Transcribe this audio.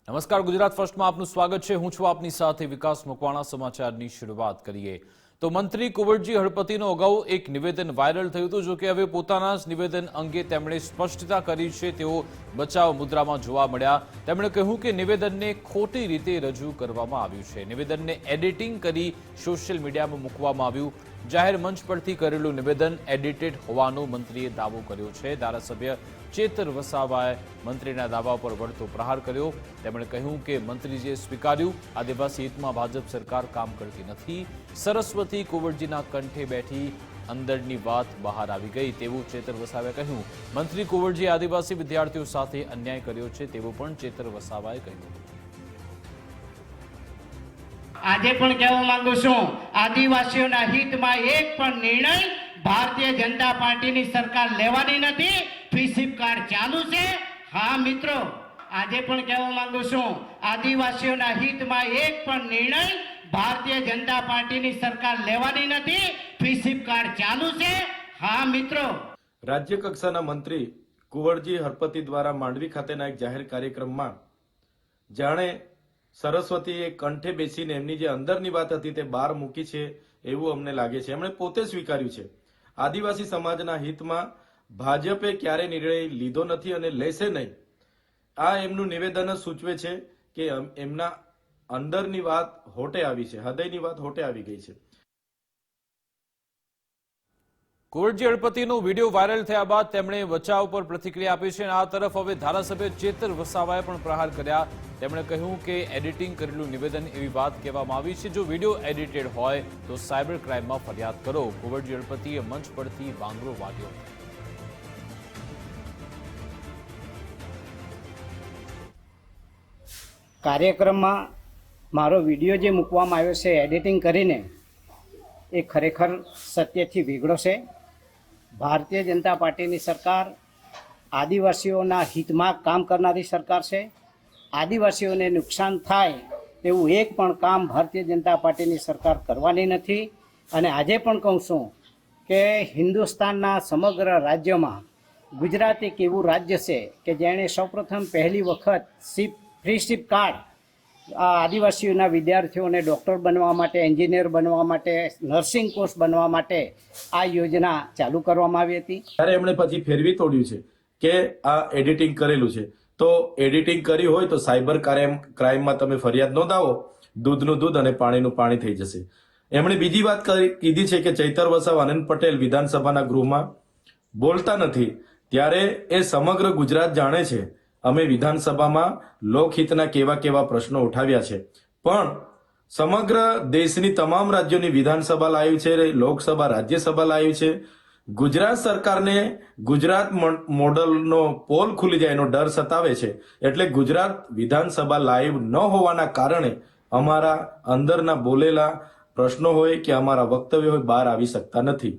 નમસ્કાર, ગુજરાત ફર્સ્ટમાં આપનું સ્વાગત છે। હું છું આપની સાથે વિકાસ મકવાણા। સમાચારની શરૂઆત કરીએ તો મંત્રી કુંવરજી હળપતિનો અગાઉ એક નિવેદન વાયરલ થયું હતું, જો કે હવે પોતાના જ નિવેદન અંગે તેમણે સ્પષ્ટતા કરી છે। તેઓ બચાવ મુદ્રામાં જોવા મળ્યા। તેમણે કહ્યું કે નિવેદનને ખોટી રીતે રજૂ કરવામાં આવ્યું છે। નિવેદનને એડિટિંગ કરી સોશિયલ મીડિયામાં મૂકવામાં આવ્યું। જાહેર મંચ પરથી કરેલું નિવેદન એડિટેડ હોવાનો મંત્રીએ દાવો કર્યો છે। ધારાસભ્ય ચેતર વસાવાએ મંત્રીના દાવા પર વળતો પ્રહાર કર્યો। તેમણે કહ્યું કે મંત્રીજીએ સ્વીકાર્યું, આદિવાસી હિતમાં ભાજપ સરકાર કામ કરતી નથી। સરસ્વતી કુંવરજીના કંઠે બેઠી અંદરની વાત બહાર આવી ગઈ તેવું ચેતર વસાવાએ કહ્યું। મંત્રી કુંવરજીએ આદિવાસી વિદ્યાર્થીઓ સાથે અન્યાય કર્યો છે તેવું પણ ચેતર વસાવાએ કહ્યું। આજે પણ કહેવા માંગુ છું, આદિવાસીઓના હિતમાં એક પણ નિર્ણય ભારતીય જનતા પાર્ટીની સરકાર લેવાની નથી। ફ્રી સિપ કાર્ડ ચાલુ છે। હા મિત્રો, આજે પણ કહેવા માંગુ છું, આદિવાસીઓના હિતમાં એક પણ નિર્ણય ભારતીય જનતા પાર્ટીની સરકાર લેવાની નથી। ફ્રી સિપ કાર્ડ ચાલુ છે। હા મિત્રો, રાજ્ય કક્ષાના મંત્રી કુંવરજી હળપતિ દ્વારા માંડવી ખાતેના એક જાહેર કાર્યક્રમમાં જાણે સરસ્વતીએ કંઠે બેસીને એમની જે અંદરની વાત હતી તે બહાર મૂકી છે એવું અમને લાગે છે। એમણે પોતે સ્વીકાર્યું છે, આદિવાસી સમાજના હિતમાં ભાજપે ક્યારે નિર્ણય લીધો નથી અને લેશે નહીં। આ એમનું નિવેદન જ સૂચવે છે કે એમના અંદરની વાત હોટે આવી છે, હૃદયની વાત હોટે આવી ગઈ છે। કુંવરજી હળપતિનો વિડીયો વાયરલ થયા બાદ તેમણે બચાવ પર પ્રતિક્રિયા આપી છે। આ તરફ હવે ધારાસભ્ય ચેતર વસાવાએ પણ પ્રહાર કર્યા। તેમણે કહ્યું કે એડિટિંગ કરેલું નિવેદન એવી વાત કહેવામાં આવી છે, જો વિડીયો એડિટેડ હોય તો સાયબર ક્રાઇમમાં ફરિયાદ કરો। કુંવરજી હળપતિએ મંચ પરથી વાંગરો વાગ્યો। કાર્યક્રમમાં મારો વિડીયો જે મૂકવામાં આવ્યો છે એડિટિંગ કરીને, એ ખરેખર સત્યથી વેગળો છે। ભારતીય જનતા પાર્ટીની સરકાર આદિવાસીઓના હિતમાં કામ કરનારી સરકાર છે। આદિવાસીઓને નુકસાન થાય એવું એક પણ કામ ભારતીય જનતા પાર્ટીની સરકાર કરવાની નથી। અને આજે પણ કહું છું કે હિન્દુસ્તાનના સમગ્ર રાજ્યમાં ગુજરાત એક એવું રાજ્ય છે કે જેણે સૌપ્રથમ પહેલી વખત ફ્રી સિપ કાર્ડ આદિવાસીઓના વિદ્યાર્થીઓને ડૉક્ટર બનવા માટે, એન્જિનિયર બનવા માટે, નર્સિંગ કોર્સ બનવા માટે આ યોજના ચાલુ કરવામાં આવી હતી। ત્યારે એમણે પછી ફેરવી તોડ્યું છે કે આ એડિટિંગ કરેલું છે। તો એડિટિંગ કરી હોય તો સાયબર ક્રાઇમમાં તમે ફરિયાદ નોંધાવો, દૂધનું દૂધ અને પાણીનું પાણી થઈ જશે। એમણે બીજી વાત કીધી છે કે ચૈતર વસાવા આનંદ પટેલ વિધાનસભાના ગૃહમાં બોલતા નથી, ત્યારે એ સમગ્ર ગુજરાત જાણે છે અમે વિધાનસભામાં લોકહિતના કેવા કેવા પ્રશ્નો ઉઠાવ્યા છે। પણ સમગ્ર દેશની તમામ રાજ્યોની વિધાનસભા લાવી છે, લોકસભા, રાજ્યસભા લાવી છે। ગુજરાત સરકારને ગુજરાત મોડલનો પોલ ખુલી જાય એનો ડર સતાવે છે। એટલે ગુજરાત વિધાનસભા લાઈવ ન હોવાના કારણે અમારા અંદરના બોલેલા પ્રશ્નો હોય કે અમારા વક્તવ્ય હોય બહાર આવી શકતા નથી।